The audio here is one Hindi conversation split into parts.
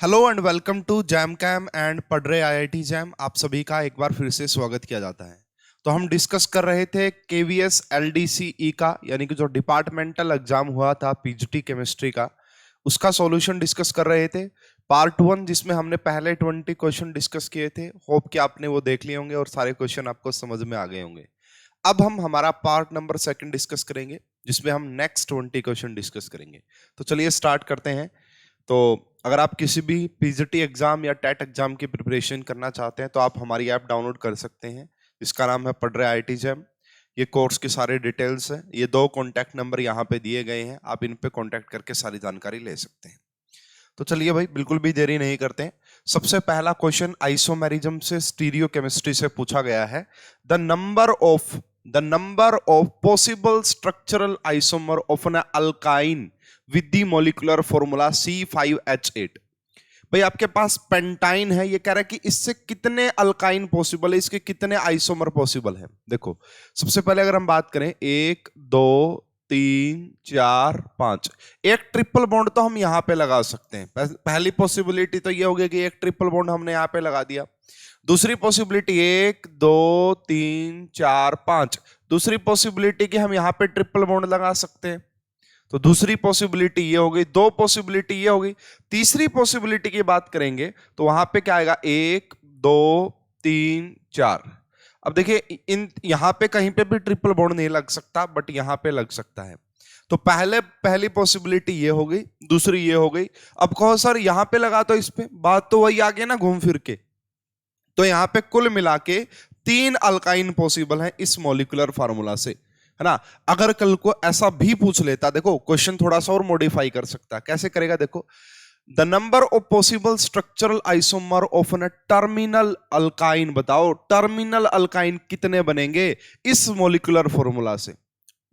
Hello and welcome to jam cam and पढ़ रहे आईआईटी जैम। आप सभी का एक बार फिर से स्वागत किया जाता है। तो हम डिस्कस कर रहे थे केवीएस एलडीसीई का, यानी कि जो डिपार्टमेंटल एग्जाम हुआ था पीजीटी केमिस्ट्री का, उसका सॉल्यूशन डिस्कस कर रहे थे। पार्ट 1 जिसमें हमने पहले 20 क्वेश्चन डिस्कस किए थे। होप कि आपने वो देख लिए होंगे और सारे क्वेश्चन आपको समझ में आ गए होंगे। अब हम हमारा पार्ट नंबर 2 डिस्कस करेंगे, जिसमें हम नेक्स्ट 20 क्वेश्चन डिस्कस करेंगे। तो चलिए स्टार्ट करते हैं। तो अगर आप किसी भी पीजीटी एग्जाम या टेट एग्जाम की प्रिपरेशन करना चाहते हैं तो आप हमारी ऐप डाउनलोड कर सकते हैं। इसका नाम है पढ़ रहे आईआईटी जैम। ये कोर्स के सारे डिटेल्स हैं। ये 2 कॉन्टैक्ट नंबर यहाँ पे दिए गए हैं, आप इन पे कॉन्टैक्ट करके सारी जानकारी ले सकते हैं। तो चलिए भाई, बिल्कुल भी देरी नहीं करते हैं। सबसे पहला क्वेश्चन आइसोमेरिज्म से स्टीरियो केमिस्ट्री से पूछा गया है। The number of possible structural isomer of an alkyne with the molecular formula C5H8। भाई आपके पास पेंटाइन है, ये कह रहा है कि इससे कितने अल्काइन पॉसिबल है, इसके कितने आइसोमर पॉसिबल है। देखो सबसे पहले अगर हम बात करें 1 2 3 4 5, एक ट्रिपल बॉन्ड तो हम यहां पे लगा सकते हैं। पहली पॉसिबिलिटी तो ये होगी कि एक ट्रिपल बॉन्ड हमने यहां पे लगा दिया। दूसरी पॉसिबिलिटी 1 2 3 4 5, दूसरी पॉसिबिलिटी कि हम यहां पे ट्रिपल बॉन्ड लगा सकते हैं। तो दूसरी पॉसिबिलिटी ये हो गई, 2 पॉसिबिलिटी ये हो गई। तीसरी पॉसिबिलिटी की बात करेंगे तो वहां पे क्या आएगा 1 2 3 4। अब देखिए इन यहां पे कहीं पे भी ट्रिपल बॉन्ड नहीं लग सकता, बट यहां पे लग सकता है। तो पहली पॉसिबिलिटी ये हो गई, दूसरी ये हो गई। अब कहो सर यहां पे लगा तो इस पे, बात तो वही आ गई ना घूम फिर के। तो यहां पे कुल मिला के 3 अल्काइन पॉसिबल हैं इस मॉलिक्यूलर फार्मूला से, है ना। अगर कल को ऐसा भी पूछ लेता, देखो क्वेश्चन थोड़ा सा और मॉडिफाई कर सकता है। कैसे करेगा देखो, the number of possible structural isomer of an terminal alkyne, बताओ टर्मिनल अल्काइन कितने बनेंगे इस मॉलिक्यूलर फॉर्मूला से।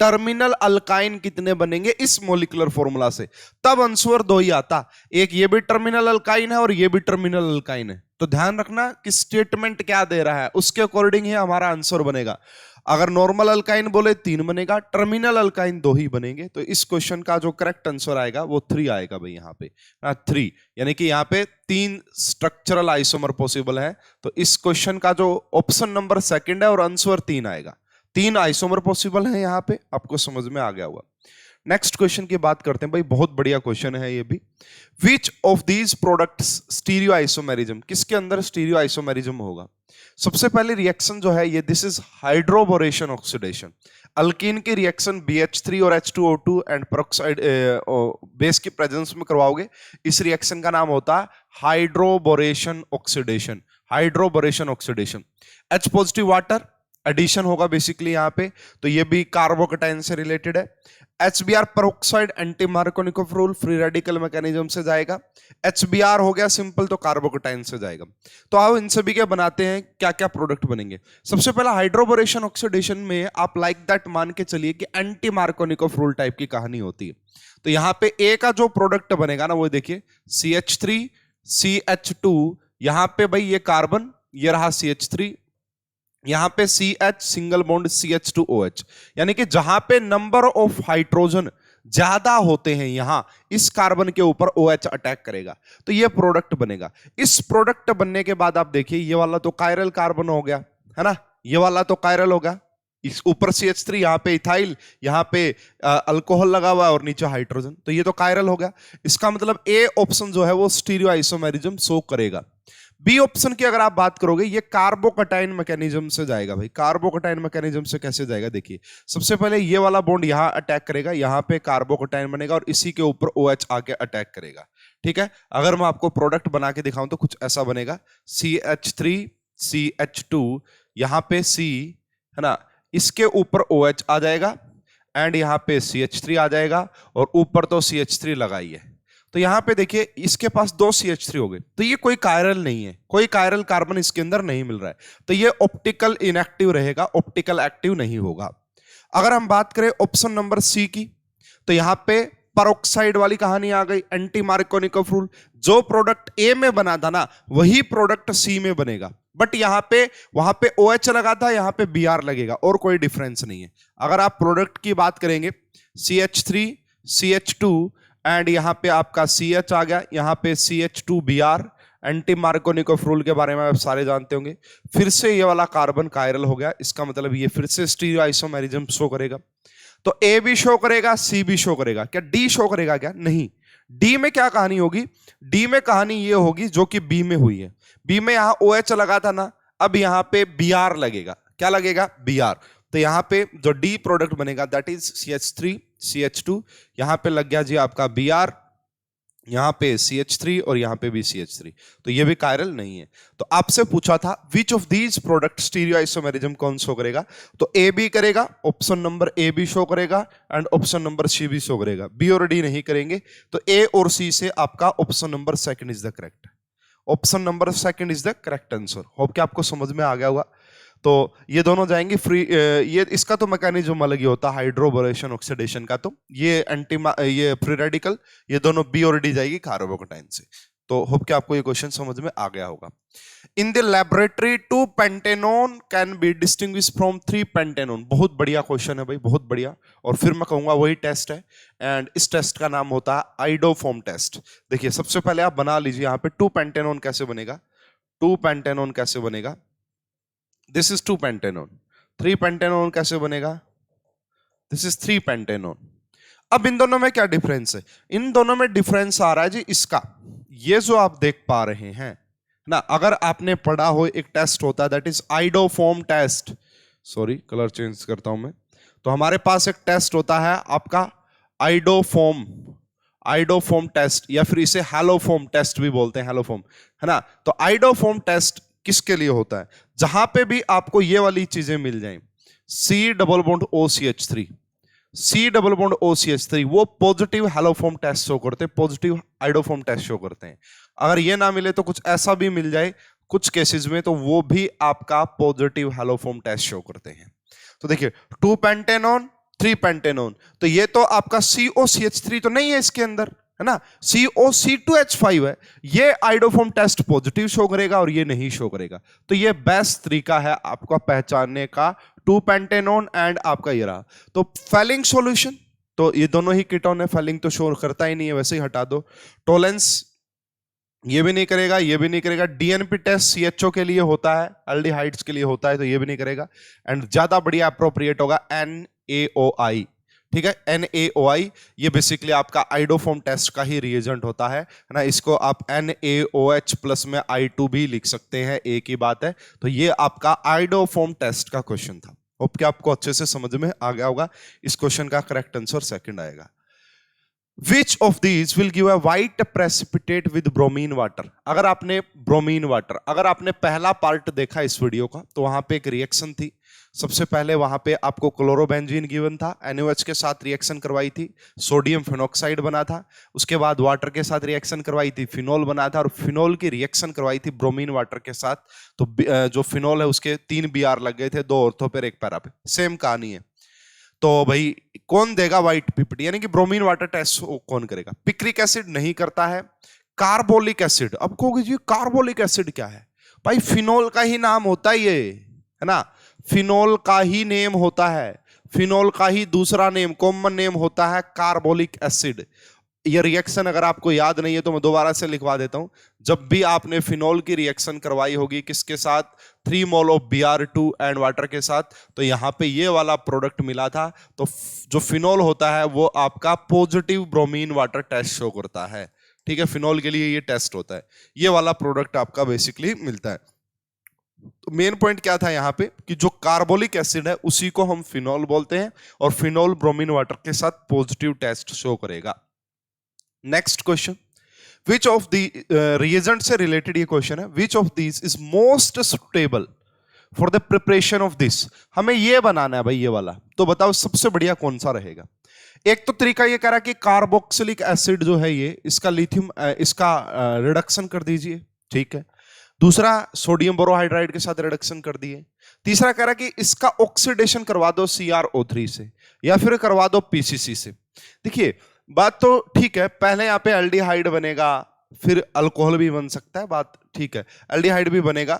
टर्मिनल अल्काइन कितने बनेंगे इस मॉलिक्यूलर फॉर्मूला से, तब आंसर 2 ही आता। एक ये भी टर्मिनल अल्काइन है और ये भी टर्मिनल अल्काइन है। तो ध्यान रखना कि स्टेटमेंट क्या दे रहा है, उसके अकॉर्डिंग ही हमारा आंसर बनेगा। अगर नॉर्मल अल्काइन बोले 3 बनेगा, टर्मिनल अल्काइन 2 ही बनेंगे। तो इस क्वेश्चन का जो करेक्ट आंसर आएगा वो 3 आएगा भाई यहाँ पे 3, यानी कि यहाँ पे 3 स्ट्रक्चरल आइसोमर पॉसिबल है। तो इस क्वेश्चन का जो ऑप्शन नंबर 2 है और आंसर 3 आएगा। 3 आइसोमर पॉसिबल है यहाँ पे, आपको समझ में आ गया होगा। नेक्स्ट क्वेश्चन की बात करते हैं भाई, बहुत बढ़िया क्वेश्चन है ये भी। Which of these products stereo isomerism, किसके अंदर स्टीरियो आइसोमेरिज्म होगा। सबसे पहले रिएक्शन जो है ये, this is hydroboration oxidation. Alkene की रिएक्शन BH3 और H2O2 एंड पेरोक्साइड बेस की प्रेजेंस में करवाओगे, इस रिएक्शन का नाम होता है hydroboration oxidation. Hydroboration oxidation, H positive water addition होगा बेसिकली यहाँ पे, तो ये भी कार्बोकेटाइन से रिलेटेड है। HBr peroxide anti Markovnikov rule free radical mechanism से जाएगा। HBr हो गया सिंपल, तो कार्बोकेटाइन से जाएगा। तो आओ इन सभी के बनाते हैं, क्या क्या प्रोडक्ट बनेंगे। सबसे पहला हाइड्रोबोरेशन ऑक्सीडेशन में आप लाइक दैट मान के चलिए कि एंटी मार्कोनिकोव रूल टाइप की कहानी होती है। तो यहाँ पे ए का जो प्रोडक्ट बनेगा ना वो देखिए CH3 CH2, यहाँ पे भाई ये कार्बन, ये रहा CH3, यहां पे CH सिंगल बॉन्ड CH2OH, यानी कि जहां पे नंबर ऑफ हाइड्रोजन ज्यादा होते हैं यहां इस कार्बन के ऊपर OH अटैक करेगा, तो ये प्रोडक्ट बनेगा। इस प्रोडक्ट बनने के बाद आप देखिए ये वाला तो कायरल कार्बन हो गया, है ना, ये वाला तो कायरल होगा। इस ऊपर CH3, यहाँ पे इथाइल, यहाँ पे अल्कोहल लगा हुआ और नीचे हाइड्रोजन, तो ये तो कायरल हो गया। इसका मतलब ए ऑप्शन जो है वो स्टीरियो आइसोमेरिज्म शो करेगा। बी ऑप्शन की अगर आप बात करोगे, ये कार्बोकेटाइन मैकेनिज्म से जाएगा भाई। कार्बोकेटाइन मैकेनिज्म से कैसे जाएगा देखिए, सबसे पहले ये वाला बॉन्ड यहां अटैक करेगा, यहां पे कार्बोकेटाइन बनेगा और इसी के ऊपर OH आके अटैक करेगा। ठीक है, अगर मैं आपको प्रोडक्ट बना के दिखाऊं तो कुछ ऐसा बनेगा, CH3 CH2, यहां पे C, है ना, इसके ऊपर OH आ जाएगा एंड यहां पे CH3 आ जाएगा और ऊपर तो CH3 लगाई है। तो यहां पे देखिए इसके पास 2 CH3 हो गए, तो ये कोई कायरल नहीं है, कोई कायरल कार्बन इसके अंदर नहीं मिल रहा है, तो ये ऑप्टिकल इनएक्टिव रहेगा, ऑप्टिकल एक्टिव नहीं होगा। अगर हम बात करें ऑप्शन नंबर C की, तो यहां पे पेरोक्साइड वाली कहानी आ गई, एंटी मार्कोनिकोव रूल। जो प्रोडक्ट ए में बना था ना वही प्रोडक्ट सी में बनेगा, बट यहां पे वहां पे OH लगा था, यहां पे Br लगेगा और कोई डिफरेंस नहीं है। अगर आप प्रोडक्ट की बात करेंगे CH3 CH2 एंड यहाँ पे आपका CH आ गया, यहाँ पे CH2Br, एंटी मार्कोनिकोव रूल के बारे में आप सारे जानते होंगे। फिर से ये वाला कार्बन कायरल हो गया, इसका मतलब ये फिर से स्टीरियो आइसोमेरिज्म शो करेगा। तो ए भी शो करेगा, सी भी शो करेगा, क्या डी शो करेगा क्या? नहीं। डी में क्या कहानी होगी? डी में कहानी ये होगी जो कि बी में हुई है। बी में यहां OH लगा था ना, अब यहां पे Br लगेगा। क्या लगेगा? Br। तो यहां पे जो डी प्रोडक्ट बनेगा दैट इज CH3 CH2, यहां पे लग गया जी आपका Br, यहां पे CH3 और यहां पे भी CH3, तो ये भी कायरल नहीं है। तो आपसे पूछा था which of these product stereo isomerism कौन शो करेगा? तो ए बी करेगा, ऑप्शन नंबर ए भी शो करेगा एंड ऑप्शन नंबर सी भी शो करेगा। बी और डी नहीं करेंगे। तो ए और सी से आपका option number second is the correct. Option number second is the correct answer. Hope कि आपको समझ में आ गया होगा। तो ये दोनों जाएंगे फ्री। ये इसका तो मैकेनिज्म अलग ही होता है हाइड्रोबोरेशन ऑक्सीडेशन का। तो ये ये फ्री रेडिकल, ये दोनों बी और डी जाएगी कार्बोकेटाइन से। तो होप कि आपको ये क्वेश्चन समझ में आ गया होगा। In the laboratory 2 pentanone can be distinguish from 3 pentanone. बहुत बढ़िया क्वेश्चन है भाई, बहुत बढ़िया। और फिर मैं कहूंगा वही टेस्ट है, एंड इस टेस्ट का नाम होता है आइडोफॉर्म टेस्ट। देखिए सबसे पहले आप बना लीजिए यहाँ पे 2 पेंटेनोन कैसे बनेगा। 2 पेंटेनोन कैसे बनेगा? This is 2 pentanone. 3 पेंटेनोन कैसे बनेगा? This is 3 pentanone. अब इन दोनों में क्या डिफरेंस है? इन दोनों में डिफरेंस आ रहा है जी इसका, ये जो आप देख पा रहे हैं ना, अगर आपने पढ़ा हो एक टेस्ट होता है that is iodoform test. Sorry colour change करता हूं मैं। तो हमारे पास एक टेस्ट होता है आपका आइडोफॉर्म, आइडोफॉर्म टेस्ट, या फिर इसे हैलोफॉर्म टेस्ट भी बोलते हैं, हैलोफॉर्म, है ना। तो आइडोफॉर्म टेस्ट किसके लिए होता है? जहां पे भी आपको ये वाली चीजें मिल जाएं, C double bond OCH3, C double bond OCH3, वो पॉजिटिव हैलोफॉर्म टेस्ट शो करते हैं, पॉजिटिव आइडोफॉर्म टेस्ट शो करते हैं। अगर ये ना मिले तो कुछ ऐसा भी मिल जाए कुछ केसेस में, तो वो भी आपका पॉजिटिव हैलोफॉर्म टेस्ट शो करते हैं। तो देखिए 2 पेंटेनोन 3 पेंटेनोन, तो ये तो आपका COCH3 तो नहीं है इसके अंदर, है ना, COC2H5 है। ये आइडोफॉर्म टेस्ट पॉजिटिव शो करेगा और ये नहीं शो करेगा। तो ये बेस्ट तरीका है आपका पहचानने का 2 पेंटेनोन एंड आपका ये रहा। तो फेलिंग सॉल्यूशन, तो ये दोनों ही कीटोन है, फेलिंग तो शो करता ही नहीं है, वैसे ही हटा दो। टोलेंस ये भी नहीं करेगा, ये भी नहीं करेगा। DNP टेस्ट CHO के लिए होता है, एल्डिहाइड्स के लिए होता है, तो ये भी नहीं करेगा। एंड ज्यादा बढ़िया अप्रोप्रिएट होगा NaOI, ठीक है। NaOI ये बेसिकली आपका आइडोफॉर्म टेस्ट का ही रिएजेंट होता है ना। इसको आप NaOH प्लस में I2 भी लिख सकते हैं, एक ही बात है। तो ये आपका आइडोफॉर्म टेस्ट का क्वेश्चन था। होप कि आपको अच्छे से समझ में आ गया होगा। इस क्वेश्चन का करेक्ट आंसर सेकंड आएगा। Which of these will give a white precipitate with bromine water? अगर आपने ब्रोमीन वाटर, अगर आपने पहला पार्ट देखा इस वीडियो का, तो वहां पे एक रिएक्शन थी। सबसे पहले वहां पे आपको क्लोरोबेंजीन गिवन था, NaOH के साथ रिएक्शन करवाई थी, सोडियम फिनॉक्साइड बना था। उसके बाद वाटर के साथ रिएक्शन करवाई थी, फिनोल बना था, और फिनोल की रिएक्शन करवाई थी ब्रोमीन वाटर के साथ। तो जो फिनोल है उसके 3 Br लग गए थे, 2 ऑर्थो पे, 1 पैरा पे। सेम कहानी है। तो भाई कौन देगा व्हाइट पिपिटी, यानी कि ब्रोमीन वाटर टेस्ट कौन करेगा? पिक्रिक एसिड नहीं करता है। कार्बोलिक एसिड, अब कहोगे जी कार्बोलिक एसिड क्या है? भाई फिनोल का ही नाम होता है ये, है ना, फिनोल का ही नेम होता है, फिनोल का ही दूसरा नेम, कॉमन नेम होता है कार्बोलिक एसिड। ये रिएक्शन अगर आपको याद नहीं है तो मैं दोबारा से लिखवा देता हूं। जब भी आपने फिनोल की रिएक्शन करवाई होगी किसके साथ? 3 mole of Br2 and water के साथ, तो यहां पे ये वाला प्रोडक्ट मिला था। तो जो फिनोल होता है वो आपका positive bromine water test show करता है, ठीक है। फिनोल के लिए ये टेस्ट होता है, ये वाला प्रोडक्ट आपका बेसिकली मिलता है। तो मेन पॉइंट क्या था यहाँ पे कि जो कार्बोलिक एसिड है उसी को हम फिनोल बोलते हैं, और फिनोल ब्रोमीन वाटर के साथ पॉजिटिव टेस्ट शो करेगा। Next question, which of the reagent से रिलेटेड ये क्वेश्चन है, which of this is most suitable for the preparation of this. हमें ये बनाना है भाई ये वाला, तो बताओ सबसे बढ़िया कौन सा रहेगा? एक तो तरीका ये कह रहा है कि कार्बोक्सिलिक एसिड जो है ये, इसका लिथियम इसका रिडक्शन कर दीजिए, ठीक है। दूसरा सोडियम बोरोहाइड्राइड के साथ रिडक्शन कर दिए। तीसरा कह रहा है कि इसका ऑक्सीडेशन करवा दो CrO3 से, या फिर करवा दो PCC से। देखिए बात तो ठीक है, पहले यहाँ पे एल्डिहाइड बनेगा, फिर अल्कोहल भी बन सकता है, बात ठीक है, एल्डिहाइड भी बनेगा।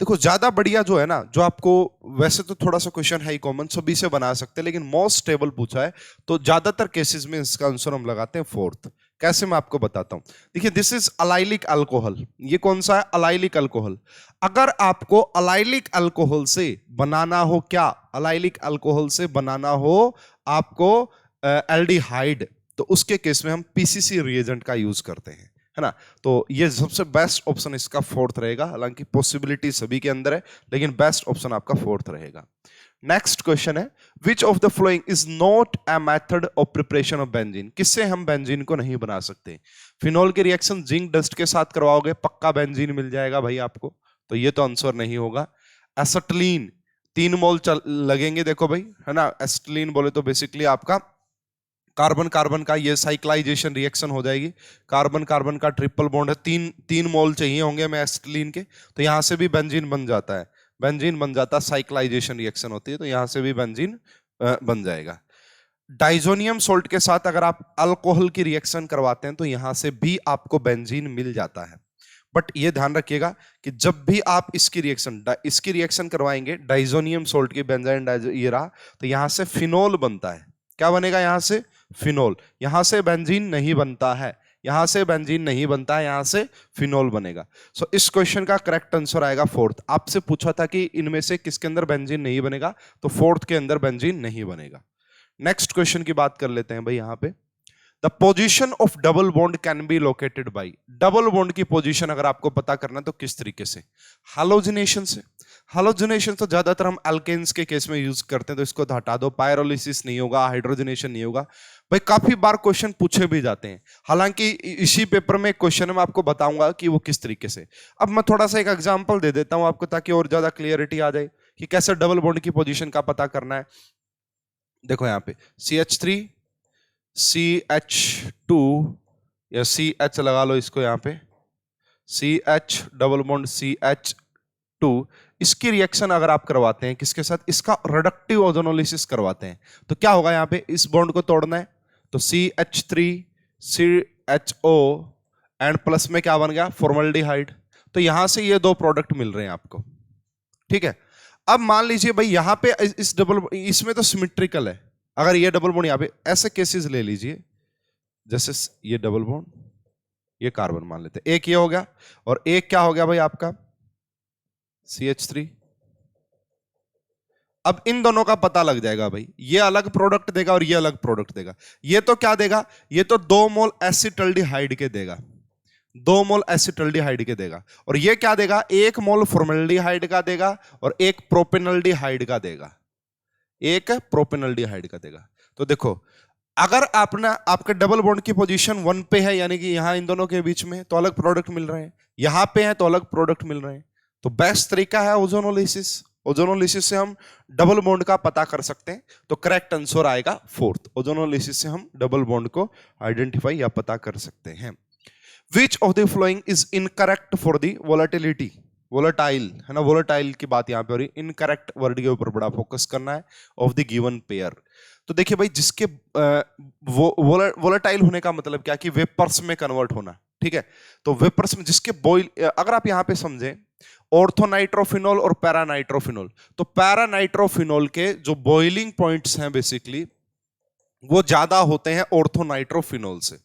देखो ज्यादा बढ़िया जो है ना, जो आपको वैसे तो थोड़ा सा क्वेश्चन है कॉमन, सभी से बना सकते हैं, लेकिन मोस्ट स्टेबल पूछा है तो ज्यादातर केसेस में इसका आंसर हम लगाते हैं 4th, कैसे मैं आपको बताता हूं। देखिए दिस इज अलाइलिक अल्कोहल, ये कौन सा है? Allylic alcohol. अगर आपको अलाइलिक अल्कोहल से बनाना हो, क्या अलाइलिक अल्कोहल से बनाना हो आपको एल्डिहाइड, तो उसके केस में हम पीसीसी रिएजेंट का यूज करते हैं, है ना। तो ये सबसे बेस्ट ऑप्शन इसका फोर्थ रहेगा, हालांकि पॉसिबिलिटी सभी के अंदर है, लेकिन बेस्ट ऑप्शन आपका फोर्थ रहेगा। नेक्स्ट क्वेश्चन है, विच of the following is not a method of preparation of benzene? किससे हम बेंजीन को नहीं बना सकते? फिनॉल की रिएक्शन जिंक डस्ट के साथ करवाओगे, पक्का बेंजीन मिल जाएगा भाई आपको, तो ये तो आंसर नहीं होगा। एसिटिलीन 3 मोल लगेंगे, देखो भाई, है ना। एसिटिलीन बोले तो बेसिकली आपका कार्बन कार्बन का ये साइक्लाइजेशन रिएक्शन हो जाएगी, कार्बन कार्बन का ट्रिपल बॉन्ड है, 3 मोल चाहिए होंगे हमें एसिटिलीन के, तो यहां से भी बेंजीन बन जाता है, बेंजीन बन जाता है, साइक्लाइजेशन रिएक्शन होती है, तो यहां से भी बेंजीन बन जाएगा। डाइजोनियम सोल्ट के साथ अगर आप अल्कोहल की रिएक्शन करवाते हैं तो यहां से भी आपको बेंजीन मिल जाता है। बट ये ध्यान रखिएगा कि जब भी आप इसकी रिएक्शन करवाएंगे, डाइजोनियम सोल्ट की बेंजाइन ये रहा, तो यहां से फिनोल बनता है। क्या बनेगा? यहां से फिनोल, यहां से बेंजीन नहीं बनता है, यहां से बेंजीन नहीं बनता है, यहां से फिनोल बनेगा। सो इस क्वेश्चन का करेक्ट आंसर आएगा फोर्थ। आपसे पूछा था कि इनमें से किसके अंदर बेंजीन नहीं बनेगा, तो फोर्थ के अंदर बेंजीन नहीं बनेगा। नेक्स्ट क्वेश्चन की बात कर लेते हैं भाई। यहां पे the position of double bond can be located by, double bond की पोजीशन अगर आपको पता करना तो किस तरीके से? हैलोजिनेशन से। हैलोजिनेशन तो ज्यादातर हम अल्केन्स के केस में यूज करते हैं, तो इसको हटा दो, पायरोलिसिस नहीं होगा, हाइड्रोजनेशन नहीं होगा। भाई काफी बार क्वेश्चन पूछे भी जाते हैं, हालांकि इसी पेपर में क्वेश्चन में आपको बताऊंगा कि वो किस तरीके से। अब मैं थोड़ा सा एक एग्जांपल दे देता हूं आपको, ताकि और ज्यादा क्लियरिटी आ जाए कि कैसे डबल बॉन्ड की पोजीशन का पता करना है। देखो यहाँ पे CH3 CH2 या CH लगा लो इसको, यहाँ पे CH डबल बॉन्ड CH2, इसकी रिएक्शन अगर आप करवाते हैं किसके साथ? इसका रिडक्टिव ओजोनोलिसिस करवाते हैं, तो क्या होगा? यहाँ पे इस बॉन्ड को तोड़ना है, तो CH3 CHO एंड प्लस में क्या बन गया? फॉर्मल्डिहाइड। तो यहां से ये 2 प्रोडक्ट मिल रहे हैं आपको, ठीक है। अब मान लीजिए भाई यहां पे इस डबल, इसमें तो सिमेट्रिकल है, अगर ये डबल बॉन्ड, यहां पे ऐसे केसेस ले लीजिए, जैसे ये डबल बॉन्ड, ये कार्बन मान लेते हैं, एक ये हो गया, और एक क्या हो गया भाई आपका? CH3। अब इन दोनों का पता लग जाएगा भाई, ये अलग प्रोडक्ट देगा और ये अलग प्रोडक्ट देगा। ये तो क्या देगा? ये तो 2 मोल एसिटल्डिहाइड के देगा, 2 मोल एसिटल्डिहाइड के देगा, और ये क्या देगा? 1 मोल फॉर्मल्डिहाइड का देगा और 1 प्रोपेनल्डिहाइड का देगा, 1 प्रोपेनल्डिहाइड का देगा। तो देखो, अगर आपके डबल बॉन्ड की पोजीशन 1 पे है, यानी कि यहां इन दोनों के बीच में, तो अलग प्रोडक्ट मिल रहे हैं, यहां पे है तो अलग प्रोडक्ट मिल रहे हैं। तो बेस्ट तरीका है ओजोनोलिसिस। ओजोनोलिसिस से हम डबल बॉन्ड का पता कर सकते हैं, तो करेक्ट आंसर आएगा फोर्थ। ओजोनोलिसिस से हम डबल बॉन्ड को आइडेंटिफाई या पता कर सकते हैं। विच of the following is incorrect for the volatility? Volatile, है ना, वोलेटाइल की बात यहां पे हो रही, इनकरेक्ट वर्ड के ऊपर बड़ा फोकस करना है, ऑफ द गिवन पेयर। तो देखिए भाई, जिसके वोलेटाइल होने का मतलब क्या? कि वेपर्स में कन्वर्ट होना, ठीक है। तो वेपर्स में जिसके बॉइल, अगर आप यहां पे समझें ऑर्थोनाइट्रोफिनोल और पैरानाइट्रोफिनोल, तो पैरानाइट्रोफिनोल के जो बॉइलिंग पॉइंट्स हैं बेसिकली वो ज्यादा होते हैं ऑर्थोनाइट्रोफिनोल से,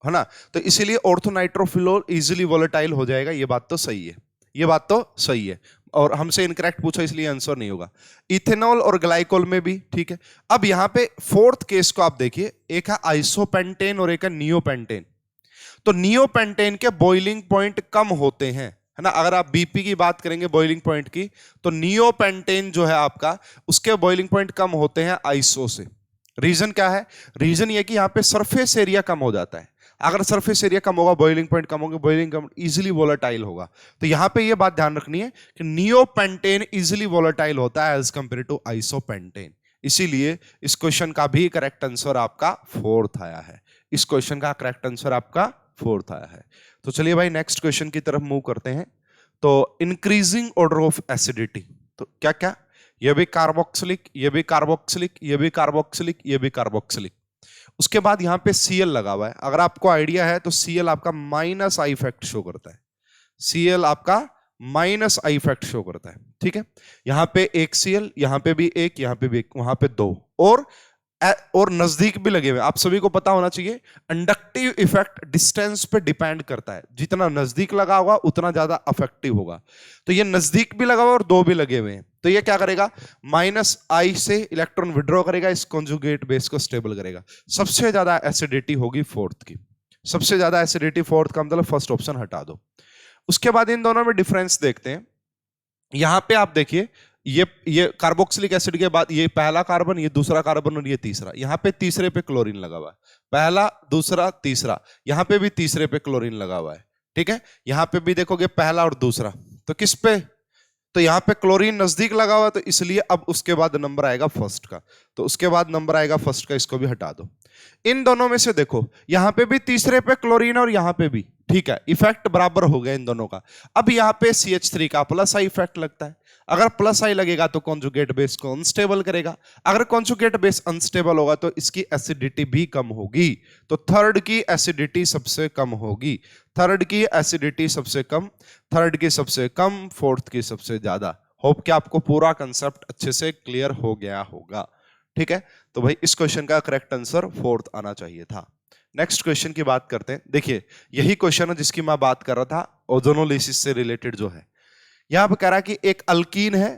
है ना। तो इसीलिए ऑर्थोनाइट्रोफिनोल इजीली वोलेटाइल हो जाएगा। ये बात तो सही है, ये बात तो सही है, और हमसे इनकरेक्ट पूछा इसलिए आंसर नहीं होगा। इथेनॉल और ग्लाइकोल में भी, ठीक है। अब यहां पे फोर्थ केस को आप देखिए, एक है आइसोपेंटेन और एक है नियोपेंटेन। तो नियोपेंटेन के बॉइलिंग पॉइंट कम होते हैं, है ना। अगर आप बीपी की बात करेंगे बॉइलिंग पॉइंट की, तो नियोपेंटेन जो है आपका, उसके बॉइलिंग पॉइंट कम होते हैं आइसो से। रीजन क्या है? रीजन ये कि यहां पे सरफेस एरिया कम हो जाता है। अगर सरफेस एरिया कम होगा, बॉइलिंग पॉइंट कम होगा, बॉइलिंग कम, इजीली वोलेटाइल होगा। तो यहां पे ये बात ध्यान रखनी है कि नियोपेंटेन इजीली वोलेटाइल होता है एज कंपेयर टू आइसोपेंटेन। इसीलिए इस क्वेश्चन का भी करेक्ट आंसर आपका फोर्थ आया है। इस क्वेश्चन का करेक्ट आंसर आपका फोर्थ आया है। तो चलिए भाई नेक्स्ट क्वेश्चन की तरफ मूव करते हैं। तो इंक्रीजिंग ऑर्डर ऑफ एसिडिटी, तो क्या क्या? ये भी कार्बोक्सिलिक, ये भी कार्बोक्सिलिक, ये भी कार्बोक्सिलिक, ये भी कार्बोक्सिलिक। उसके बाद यहां पे Cl लगा हुआ है। अगर आपको आइडिया है तो Cl आपका माइनस आई इफेक्ट शो करता है, Cl आपका माइनस आई इफेक्ट शो करता है, ठीक है। यहां पे एक Cl, यहां पे भी एक, यहां पे भी एक, वहां पे 2, और और नजदीक भी लगे हुए। आप सभी को पता होना चाहिए इंडक्टिव इफेक्ट डिस्टेंस पे डिपेंड करता है, जितना नजदीक लगा होगा उतना ज्यादा अफेक्टिव होगा। तो ये नजदीक भी लगा हुआ और दो भी लगे हुए हैं, तो ये क्या करेगा, -I से इलेक्ट्रॉन विड्रॉ करेगा, इस कॉन्जुगेट बेस को स्टेबल करेगा। सबसे ज्यादा एसिडिटी होगी फोर्थ की, सबसे ज्यादा एसिडिटी फोर्थ का, मतलब फर्स्ट ऑप्शन हटा दो। उसके बाद इन दोनों में डिफरेंस देखते हैं। यहां पे आप देखिए, ये कार्बोक्सिलिक एसिड के बाद ये पहला कार्बन, ये दूसरा कार्बन और ये तीसरा, यहां पे तीसरे पे क्लोरीन लगा हुआ है, पहला दूसरा तीसरा, यहां पे भी तीसरे पे क्लोरीन लगा हुआ है, ठीक है। यहां पे भी देखोगे पहला और दूसरा, तो किस पे, तो यहां पे क्लोरीन नजदीक लगा हुआ है, तो इसलिए अब उसके बाद नंबर आएगा फर्स्ट का, तो उसके बाद नंबर आएगा फर्स्ट का, इसको भी हटा दो। इन दोनों में से देखो, यहां पे भी तीसरे पे क्लोरीन और यहां पे भी, ठीक है, इफेक्ट बराबर हो गया इन दोनों का। अब यहां पे CH3 का प्लस आई इफेक्ट लगता है, अगर प्लस आई लगेगा तो कॉन्जुगेट बेस को अनस्टेबल करेगा, अगर कॉन्जुगेट बेस अनस्टेबल होगा तो इसकी एसिडिटी भी कम होगी, तो थर्ड की एसिडिटी सबसे कम होगी, थर्ड की एसिडिटी सबसे कम, थर्ड की सबसे कम, फोर्थ की सबसे ज्यादा। होप कि आपको पूरा कंसेप्ट अच्छे से क्लियर हो गया होगा, ठीक है। तो भाई इस क्वेश्चन का करेक्ट आंसर फोर्थ आना चाहिए था। नेक्स्ट क्वेश्चन की बात करते हैं। देखिए यही क्वेश्चन है जिसकी मैं बात कर रहा था, ओजोनोलिसिस से रिलेटेड जो है। यहां पर कह रहा है कि एक अल्कीन है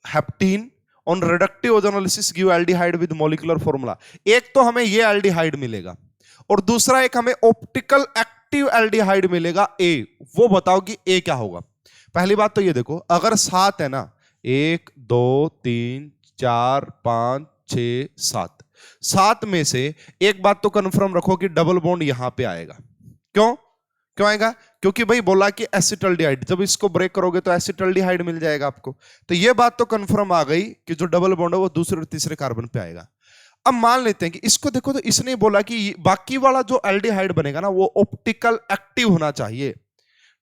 heptene, on reductive ozonolysis give aldehyde with molecular formula. एक तो हमें ये एल्डिहाइड मिलेगा और दूसरा एक हमें ऑप्टिकल एक्टिव एल्डिहाइड मिलेगा ए। वो बताओ कि ए क्या होगा। पहली बात तो ये देखो, अगर 7 है ना, 1 2 3 4 5 6 7, 7 में से एक बात तो कंफर्म रखो कि डबल बॉन्ड यहां पे आएगा। क्यों क्यों आएगा, क्योंकि भाई बोला कि एसिटल्डिहाइड, जब इसको ब्रेक करोगे तो एसिटल्डिहाइड मिल जाएगा आपको, तो ये बात तो कंफर्म आ गई कि जो डबल बॉन्ड है वो दूसरे और तीसरे कार्बन पे आएगा। अब मान लेते हैं कि इसको देखो, तो इसने बोला कि बाकी वाला जो एल्डिहाइड बनेगा ना वो ऑप्टिकल एक्टिव होना चाहिए,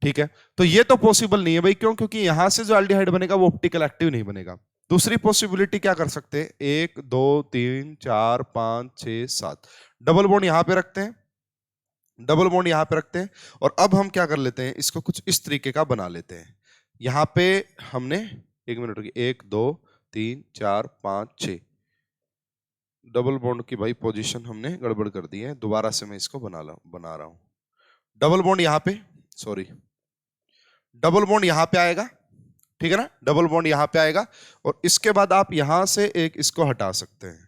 ठीक है। तो ये तो पॉसिबल नहीं है भाई, क्यों, क्योंकि यहां से जो एल्डिहाइड बनेगा वो ऑप्टिकल एक्टिव नहीं बनेगा। दूसरी पॉसिबिलिटी क्या कर सकते हैं, 1 2 3 4 5 6 7, डबल बॉन्ड यहां पे रखते हैं, डबल बॉन्ड यहां पे रखते हैं, और अब हम क्या कर लेते हैं, इसको कुछ इस तरीके का बना लेते हैं। यहां पे हमने, 1 मिनट रुकिए, 1 2 3 4 5 6, डबल बॉन्ड की भाई पोजीशन हमने गड़बड़ कर दी है, दोबारा से मैं इसको बना रहा हूं। डबल बॉन्ड यहां पे, सॉरी, डबल बॉन्ड यहां पे आएगा, ठीक है ना, डबल बॉन्ड यहां पे आएगा, और इसके बाद आप यहां से एक इसको हटा सकते हैं,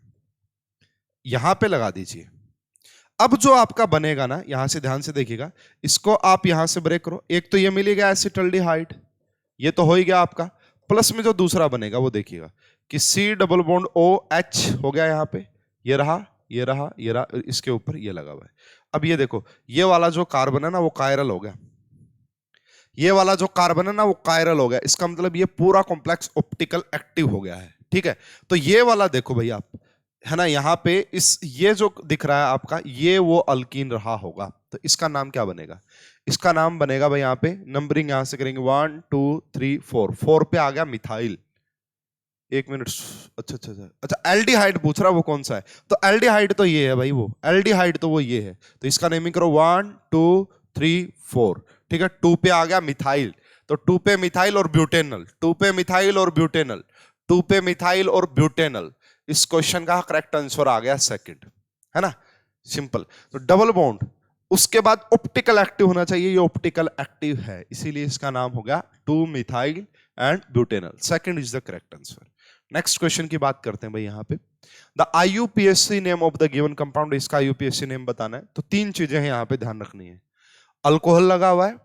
यहां पे लगा दीजिए। अब जो आपका बनेगा ना, यहां से ध्यान से देखिएगा, इसको आप यहां से ब्रेक करो, एक तो ये मिलेगा एसिटल्डिहाइड, ये तो हो ही गया आपका, प्लस में जो दूसरा बनेगा वो देखिएगा कि C डबल बॉन्ड OH हो गया, यहां पे ये रहा, ये रहा, ये रहा, इसके ऊपर ये लगा हुआ है। अब ये देखो, ये वाला जो कार्बन है ना वो कायरल हो गया, ये वाला जो कार्बन है ना वो कायरल हो गया, इसका मतलब ये पूरा कॉम्प्लेक्स ऑप्टिकल एक्टिव हो गया है, ठीक है। तो ये वाला देखो भाई आप, है ना, यहां पे इस ये जो दिख रहा है आपका, ये वो अल्कीन रहा होगा, तो इसका नाम क्या बनेगा, इसका नाम बनेगा भाई, यहां पे नंबरिंग यहां से करेंगे 1 2 3 4, 4 पे आ गया मिथाइल। 1 मिनट, अच्छा अच्छा अच्छा अच्छा, एल्डिहाइड पूछ रहा वो कौन सा है, तो एल्डिहाइड तो ये है भाई, वो एल्डिहाइड तो वो ये है, तो इसका नेमिंग करो 1 2 3 4, ठीक है। 2 पे आ गया मिथाइल, तो 2 पे मिथाइल और ब्यूटेनल, 2 पे मिथाइल और ब्यूटेनल, 2 पे मिथाइल और ब्यूटेनल, इस क्वेश्चन का करेक्ट आंसर आ गया सेकंड, है ना, सिंपल। तो डबल बॉन्ड, उसके बाद ऑप्टिकल एक्टिव होना चाहिए, ये ऑप्टिकल एक्टिव है, इसीलिए इसका नाम हो गया 2 methyl and butanal, second is the correct answer. Next question की बात करते हैं भाई, यहां पे the IUPAC name of the given compound, इसका IUPAC नेम बताना है, तो 3 चीजें हैं यहां पे ध्यान रखनी है, अल्कोहल लगा हुआ है,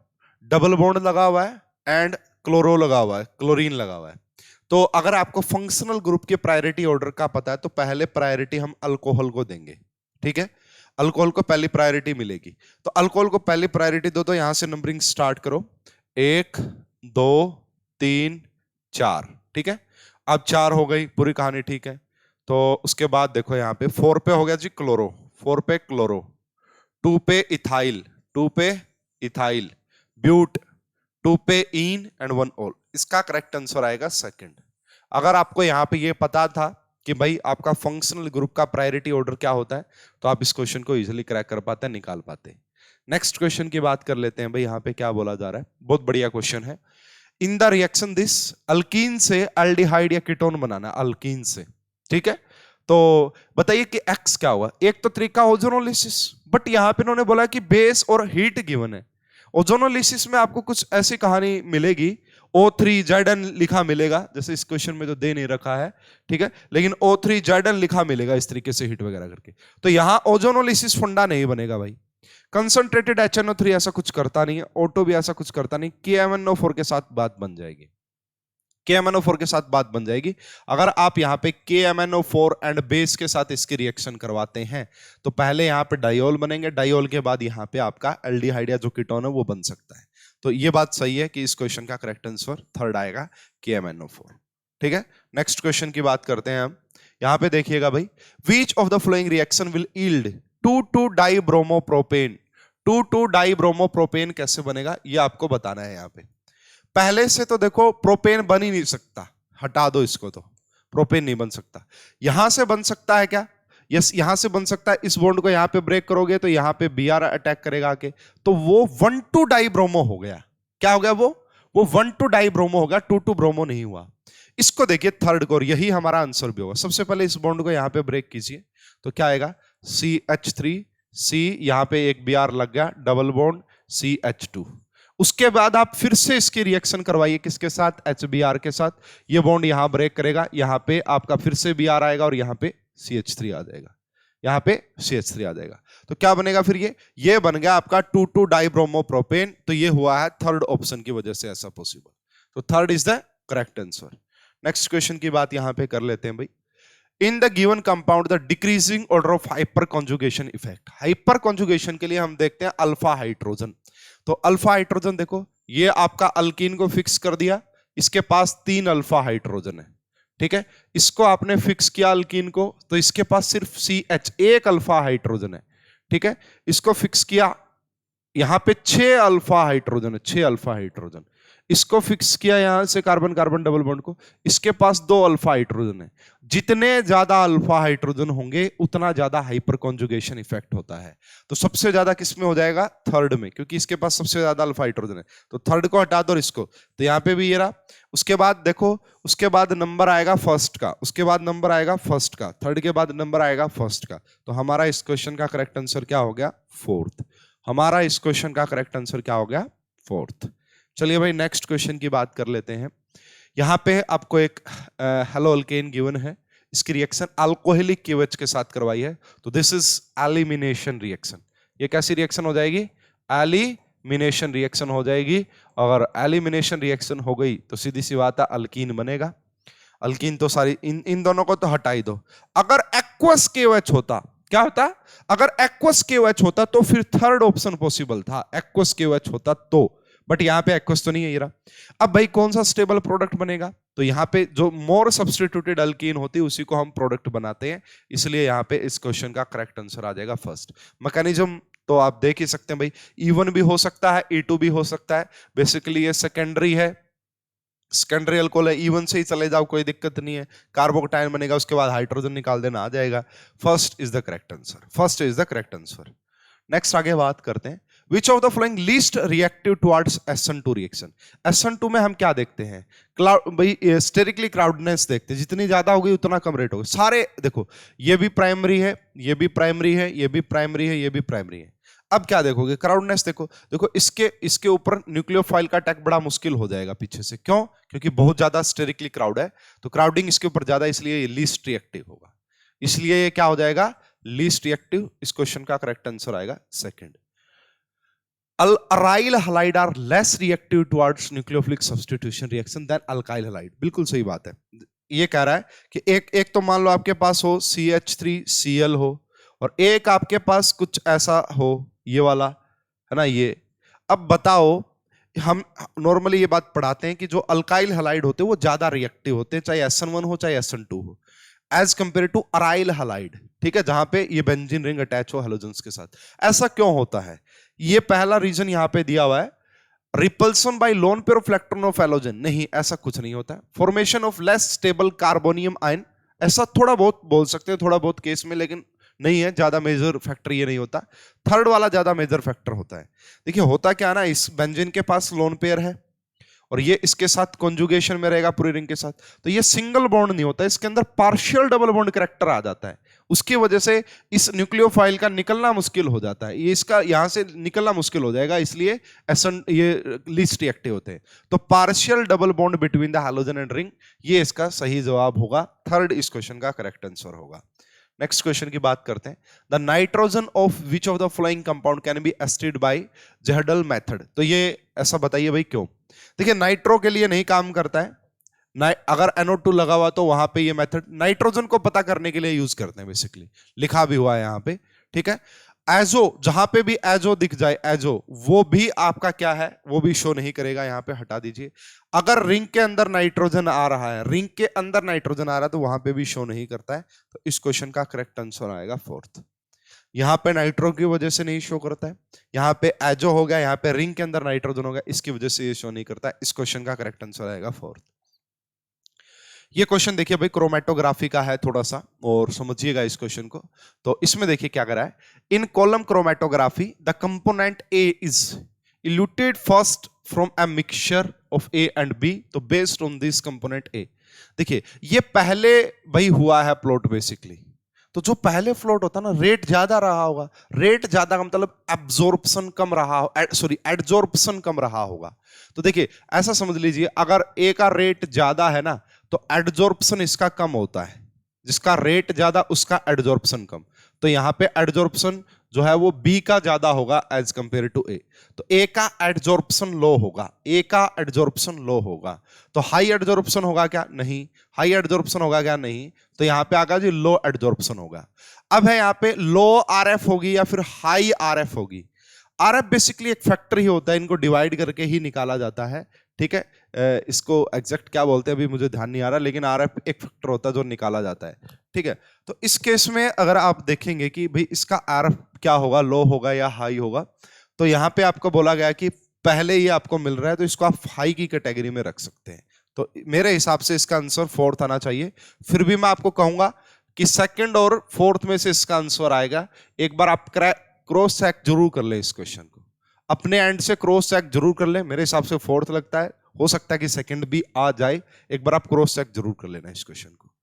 डबल बॉन्ड लगा हुआ है, एंड क्लोरो लगा हुआ है, क्लोरीन लगा हुआ है। तो अगर आपको फंक्शनल ग्रुप के प्रायोरिटी ऑर्डर का पता है तो पहले प्रायोरिटी हम अल्कोहल को देंगे, ठीक है, अल्कोहल को पहली प्रायोरिटी मिलेगी, तो अल्कोहल को पहली प्रायोरिटी दो, तो यहां से नंबरिंग स्टार्ट करो, 1 2 3 4, ठीक है। अब 4 हो गई, पूरी कहानी ठीक है। तो उसके बाद देखो यहाँ पे 4 पे हो गया जी क्लोरो, 4 पे क्लोरो, 2 पे इथाइल, 2 पे इथाइल, ब्यूट, 2 पे इन एंड 1 ऑल, इसका करेक्ट आंसर आएगा सेकंड। अगर आपको यहां पे ये पता था कि भाई आपका फंक्शनल ग्रुप का प्रायोरिटी ऑर्डर क्या होता है, तो आप इस क्वेश्चन को इजीली क्रैक कर पाते हैं, निकाल पाते हैं। नेक्स्ट क्वेश्चन की बात कर लेते हैं भाई, यहां पे क्या बोला जा रहा है, बहुत बढ़िया क्वेश्चन है। In the reaction this, alkyne से एल्डिहाइड या कीटोन बनाना, अल्कीन से, ठीक है। तो बताइए कि एक्स क्या होगा। एक तो तरीका ओजोनोलिसिस, बट यहां पे इन्होंने बोला कि बेस और हीट गिवन है। ओजोनोलिसिस में आपको कुछ ऐसी कहानी मिलेगी, O3 लिखा मिलेगा, जैसे इस क्वेश्चन में तो दे नहीं रखा है, ठीक है, लेकिन O3 लिखा मिलेगा इस तरीके से हीट वगैरह करके। तो यहां ओजोनोलिसिस फंडा नहीं बनेगा भाई। कंसंट्रेटेड HNO3 ऐसा कुछ करता नहीं है, O2 भी ऐसा कुछ करता नहीं। KMnO4 के साथ बात बन जाएगी, KMnO4 के साथ बात बन जाएगी। अगर आप यहाँ पे KMnO4 एंड बेस के साथ इसकी रिएक्शन करवाते हैं तो पहले यहाँ पे डाइऑल बनेंगे, डाइऑल के बाद यहाँ पे आपका एल्डिहाइड या जो कीटोन है वो बन सकता है। तो ये बात सही है कि इस क्वेश्चन का करेक्ट आंसर थर्ड आएगा, KMnO4। ठीक है, नेक्स्ट क्वेश्चन की बात करते हैं हम। यहाँ पे देखिएगा भाई, which of the following reaction will yield 2,2-डाइब्रोमोप्रोपेन। 2,2-डाइब्रोमोप्रोपेन कैसे बनेगा ये आपको बताना है। यहाँ पे पहले से तो देखो प्रोपेन बन ही नहीं सकता, हटा दो इसको, तो प्रोपेन नहीं बन सकता। यहां से बन सकता है क्या? यस, यहां से बन सकता है। इस बॉन्ड को यहां पे ब्रेक करोगे तो यहां पे Br अटैक करेगा आके, तो वो 1,2-डाइब्रोमो हो गया। क्या हो गया वो 1,2-डाइब्रोमो हो गया, 2,2-ब्रोमो नहीं हुआ। इसको देखिए थर्ड कोर, यही हमारा आंसर भी होगा। सबसे पहले इस बॉन्ड को यहां पे ब्रेक कीजिए तो क्या आएगा, CH3C, यहां पे एक Br लग गया, डबल बॉन्ड CH2। उसके बाद आप फिर से इसकी रिएक्शन करवाइए, किसके साथ, HBr के साथ। ये बॉन्ड यहां ब्रेक करेगा, यहां पे आपका फिर से Br आएगा और यहां पे CH3 आ जाएगा, यहां पे CH3 आ जाएगा। तो क्या बनेगा फिर, ये बन गया आपका 2,2-डाइब्रोमोप्रोपेन। तो ये हुआ है थर्ड ऑप्शन की वजह से ऐसा पॉसिबल। तो third is the correct answer. Next question की बात यहां पे कर लेते हैं भाई। In the given compound the decreasing order of hyper conjugation effect. Hyper conjugation के लिए हम देखते हैं अल्फा हाइड्रोजन। तो अल्फा हाइड्रोजन देखो, ये आपका अल्कीन को फिक्स कर दिया, इसके पास 3 अल्फा हाइड्रोजन है, ठीक है। इसको आपने फिक्स किया अल्कीन को, तो इसके पास सिर्फ CH, एक अल्फा हाइड्रोजन है, ठीक है। इसको फिक्स किया, यहां पे 6 अल्फा हाइड्रोजन है, 6 अल्फा हाइड्रोजन। इसको फिक्स किया यहां से कार्बन कार्बन डबल बॉन्ड को, इसके पास 2 अल्फा हाइड्रोजन है। जितने ज्यादा अल्फा हाइड्रोजन होंगे उतना ज्यादा हाइपर कॉन्जुगेशन इफेक्ट होता है। तो सबसे ज्यादा किस में हो जाएगा, थर्ड में, क्योंकि इसके पास सबसे ज्यादा अल्फा हाइड्रोजन है। तो थर्ड को हटा दो इसको, तो यहां पे भी ये रहा। उसके बाद देखो, उसके बाद नंबर आएगा फर्स्ट का, उसके बाद नंबर आएगा फर्स्ट का, थर्ड के बाद नंबर आएगा फर्स्ट का। तो हमारा इस क्वेश्चन का करेक्ट आंसर क्या हो गया, फोर्थ। हमारा इस क्वेश्चन का करेक्ट आंसर क्या हो गया, फोर्थ। चलिए भाई नेक्स्ट क्वेश्चन की बात कर लेते हैं। यहां पे आपको एक हेलो अल्केन गिवन है, इसकी रिएक्शन अल्कोहलिक KOH के साथ करवाई है। तो दिस इज एलिमिनेशन रिएक्शन। ये कैसी रिएक्शन हो जाएगी, एलिमिनेशन रिएक्शन हो जाएगी। और एलिमिनेशन रिएक्शन हो गई तो सीधी सी बात है अल्कीन बनेगा। अल्कीन तो सारी इन दोनों को तो हटा ही दो। अगर एक्वस KOH होता, क्या होता, अगर एक्वस KOH होता तो फिर थर्ड ऑप्शन पॉसिबल था, एक्वस KOH होता तो, बट यहां पे एक्वस तो नहीं है ये रहा। अब भाई कौन सा स्टेबल प्रोडक्ट बनेगा, तो यहां पे जो मोर सब्स्टिट्यूटेड अल्कीन होती है उसी को हम प्रोडक्ट बनाते हैं, इसलिए यहां पे इस क्वेश्चन का करेक्ट आंसर आ जाएगा फर्स्ट। मैकेनिज्म तो आप देख ही सकते हैं भाई, E1 भी हो सकता है, E2 भी हो सकता है। बेसिकली ये सेकेंडरी है, सेकेंडरी अल्कोहल है, E1 से ही चले जाओ कोई दिक्कत नहीं है। कार्बोकटायन बनेगा, उसके बाद हाइड्रोजन निकाल देना, आ जाएगा। First is the correct answer, first is the correct answer. Next आगे बात करते हैं, विच of the following least reactive towards SN2 reaction. SN2 में हम क्या देखते हैं, क्लाउड भाई स्टेरिकली क्राउडनेस देखते हैं, जितनी ज्यादा होगी उतना कम रेट होगा। सारे देखो, ये भी प्राइमरी है, ये भी प्राइमरी है, ये भी प्राइमरी है, ये भी प्राइमरी है। अब क्या देखोगे, क्राउडनेस देखो, देखो इसके ऊपर न्यूक्लियोफाइल का अटैक बड़ा मुश्किल हो जाएगा पीछे से। क्यों, क्योंकि बहुत ज्यादा स्टेरिकली क्राउड है, तो क्राउडिंग इसके ऊपर ज्यादा, इसलिए ये लीस्ट रिएक्टिव होगा, इसलिए ये क्या हो जाएगा, लीस्ट रिएक्टिव। इस क्वेश्चन का करेक्ट आंसर आएगा second. Aryl halide are less reactive towards nucleophilic substitution reaction than alkyl halide. बिल्कुल सही बात है। ये कह रहा है कि एक तो मान लो आपके पास हो CH3Cl हो, और एक आपके पास कुछ ऐसा हो, ये वाला है ना ये। अब बताओ, हम नॉर्मली ये बात पढ़ाते हैं कि जो अल्काइल हलाइड होते हैं वो ज्यादा रिएक्टिव होते हैं, चाहे SN1 हो चाहे SN2 हो, as compare to aryl halide, ठीक है, जहां पे ये बेंजीन रिंग अटैच हो हेलोजन्स के साथ। ऐसा क्यों होता है, ये पहला रीजन यहां पे दिया हुआ है, repulsion bye lone pair of electron of halogen. नहीं, ऐसा कुछ नहीं होता। Formation of less stable carbonium ion, ऐसा थोड़ा बहुत बोल सकते हैं, थोड़ा बहुत केस में, लेकिन नहीं है, ज्यादा मेजर फैक्टर ये नहीं होता। थर्ड वाला ज्यादा मेजर फैक्टर होता है। देखिए होता क्या ना, इस बेंजीन के पास लोन पेयर है, और ये इसके साथ कॉन्जुगेशन में रहेगा पूरी रिंग के साथ, तो ये सिंगल बॉन्ड नहीं होता, इसके अंदर पार्शियल डबल बॉन्ड कैरेक्टर आ जाता है। उसकी वजह से इस न्यूक्लियोफाइल का निकलना मुश्किल हो जाता है, ये इसका यहां से निकलना मुश्किल हो जाएगा, इसलिए ये लीस्ट रिएक्टिव होते हैं। तो partial double bond between the halogen and ring, ये इसका सही जवाब होगा, थर्ड इस क्वेश्चन का करेक्ट आंसर होगा। नेक्स्ट क्वेश्चन की बात करते हैं। The nitrogen of which of the following compound can be estimated by Kjeldahl method. तो ये ऐसा बताइए भाई क्यों? देखिए नाइट्रो के लिए नहीं काम करता है, अगर NO2 लगा हुआ तो वहां पे ये मेथड नाइट्रोजन को पता करने के लिए यूज करते हैं, बेसिकली लिखा भी हुआ है यहां पे, ठीक है। एजो, जहां पे भी एजो दिख जाए, एजो वो भी आपका क्या है, वो भी शो नहीं करेगा, यहां पे हटा दीजिए। अगर रिंग के अंदर नाइट्रोजन आ रहा है, रिंग के अंदर नाइट्रोजन आ रहा है तो वहां पे भी शो नहीं करता है, तो इस क्वेश्चन का करेक्ट आंसर आएगा फोर्थ। यहां पे नाइट्रो की वजह से नहीं शो करता है, यहां पे एजो हो गया, यहां पे रिंग के अंदर नाइट्रोजन हो गया, इसकी वजह से ये शो नहीं करता है, इस क्वेश्चन का करेक्ट आंसर आएगा फोर्थ। ये क्वेश्चन देखिए भाई क्रोमेटोग्राफी का है थोड़ा सा, और समझिएगा इस क्वेश्चन को। तो इसमें देखिए क्या करा है, in column chromatography the component A is eluted first from a mixture of A and B, तो based on this component A. देखिए ये पहले भाई हुआ है प्लॉट बेसिकली, तो जो पहले फ्लोट होता ना, रेट ज्यादा रहा होगा, रेट ज्यादा का मतलब एब्जॉर्प्शन कम रहा, सॉरी एडजॉर्प्शन कम रहा होगा। तो देखिए ऐसा समझ लीजिए, अगर ए का रेट ज्यादा है ना तो एडजॉर्प्शन इसका कम होता है, जिसका रेट ज्यादा उसका एडजॉर्प्शन कम, तो यहां पे एडजॉर्प्शन जो है वो बी का ज्यादा होगा एज कंपेयर टू ए, तो ए का एडजॉर्प्शन लो होगा, ए का एडजॉर्प्शन लो होगा। तो हाई एडजॉर्प्शन होगा क्या? नहीं। हाई एडजॉर्प्शन होगा क्या? नहीं। तो यहां पे आगा जी लो एडजॉर्प्शन होगा। अब है यहां पे लो आरएफ होगी या फिर हाई आरएफ होगी। आरएफ बेसिकली एक फैक्टर ही होता है, इनको डिवाइड करके ही निकाला जाता है, ठीक है। इसको एग्जैक्ट क्या बोलते हैं अभी मुझे ध्यान नहीं आ रहा, लेकिन आरएफ एक फैक्टर होता है जो निकाला जाता है, ठीक है। तो इस केस में अगर आप देखेंगे कि भाई इसका आरएफ क्या होगा, लो होगा या हाई होगा, तो यहां पे आपको बोला गया कि पहले ही आपको मिल रहा है तो इसको आप हाई की कैटेगरी में रख सकते हैं। तो मेरे हिसाब से इसका आंसर फोर्थ आना चाहिए। फिर भी मैं आपको कहूंगा कि सेकंड और फोर्थ में से इसका आंसर आएगा। एक बार आप क्रॉस चेक जरूर कर ले, इस क्वेश्चन को अपने एंड से क्रॉस चेक जरूर कर ले। मेरे हिसाब से फोर्थ लगता है, हो सकता है कि सेकंड भी आ जाए, एक बार आप क्रॉस चेक जरूर कर लेना इस क्वेश्चन को।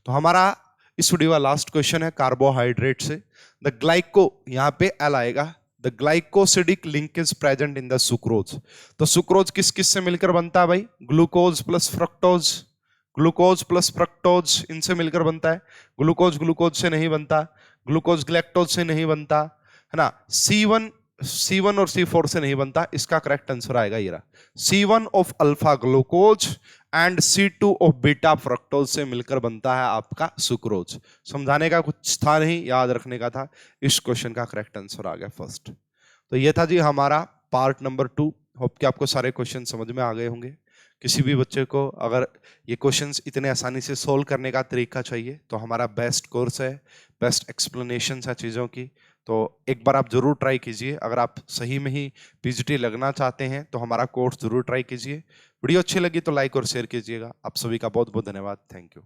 तो हमारा इस वीडियो का लास्ट क्वेश्चन है कार्बोहाइड्रेट से। द ग्लाइको, यहां पे एल आएगा, the glycosidic link is present in the sucrose. तो सुक्रोज किस किस से मिलकर बनता है भाई? Glucose plus fructose, glucose plus fructose इनसे मिलकर बनता है। ग्लूकोज ग्लूकोज से नहीं बनता, ग्लूकोज ग्लैक्टोज से नहीं बनता, है ना। C1 और C4 से नहीं बनता। इसका करेक्ट आंसर आएगा ये रहा, C1 of alpha glucose and C2 of beta fructose से मिलकर बनता है आपका सुक्रोज। समझाने का कुछ था नहीं, याद रखने का था। इस क्वेश्चन का करेक्ट आंसर आ गया फर्स्ट। तो ये था जी हमारा पार्ट नंबर 2। होप कि आपको सारे क्वेश्चन समझ में आ गए होंगे। किसी भी बच्चे को अगर ये क्वेश्चंस इतने आसानी से सोल्व करने का तरीका चाहिए तो हमारा बेस्ट कोर्स है, बेस्ट एक्सप्लेनेशन है चीज़ों की। तो एक बार आप जरूर ट्राई कीजिए। अगर आप सही में ही पीजीटी लगना चाहते हैं तो हमारा कोर्स जरूर ट्राई कीजिए। वीडियो अच्छी लगी तो लाइक और शेयर कीजिएगा। आप सभी का बहुत बहुत धन्यवाद। Thank you.